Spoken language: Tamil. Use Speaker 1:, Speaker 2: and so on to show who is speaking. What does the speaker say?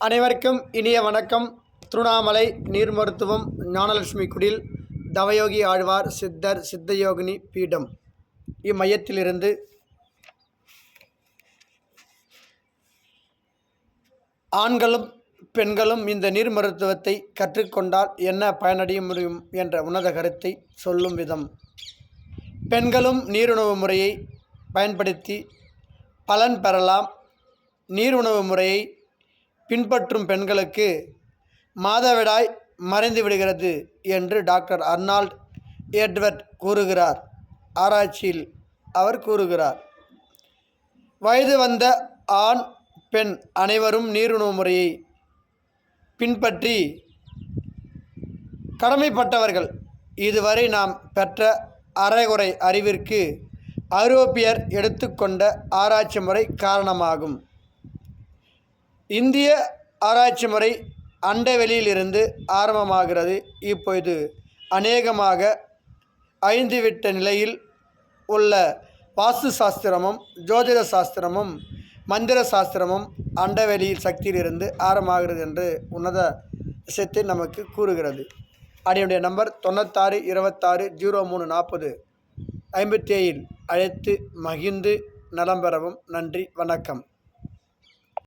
Speaker 1: அனைவருக்கும் இனிய வணக்கம். திருவண்ணாமலை நீர் மருத்துவம் ஞானலட்சுமி குடில் தவயோகி ஆழ்வார் சித்தர் சித்தயோகினி பீடம் இம்மையத்திலிருந்து ஆண்களும் பெண்களும் இந்த நீர் மருத்துவத்தை கற்றுக்கொண்டால் என்ன பயனடைய முடியும் என்ற உன்னத கருத்தை சொல்லும் விதம். பெண்களும் நீருணவு முறையை பயன்படுத்தி பலன் பெறலாம். நீருணவு முறையை பின்பற்றும் பெண்களுக்கு மாதவிடாய் மறைந்து விடுகிறது என்று டாக்டர் அர்னால்ட் எட்வர்ட் கூறுகிறார். ஆராய்ச்சியில் அவர் கூறுகிறார், வயது வந்த ஆண் பெண் அனைவரும் நீருணவு முறையை பின்பற்றி கடமைப்பட்டவர்கள். இதுவரை நாம் பெற்ற அரைகுறை அறிவிற்கு ஐரோப்பியர் எடுத்துக்கொண்ட ஆராய்ச்சி முறை காரணமாகும். இந்திய ஆராய்ச்சி முறை அண்டவெளியிலிருந்து ஆரம்பமாகிறது. இப்போது அநேகமாக அழிந்துவிட்ட நிலையில் உள்ள வாஸ்து சாஸ்திரமும் ஜோதிட சாஸ்திரமும் மந்திர சாஸ்திரமும் அண்டவெளி சக்தியிலிருந்து ஆரம்பமாகிறது என்று உன்னத விஷயத்தை நமக்கு கூறுகிறது. அதனுடைய நம்பர் 96 26 03 40 57 அழைத்து மகிழ்ந்து நலம் பெறவும். நன்றி, வணக்கம்.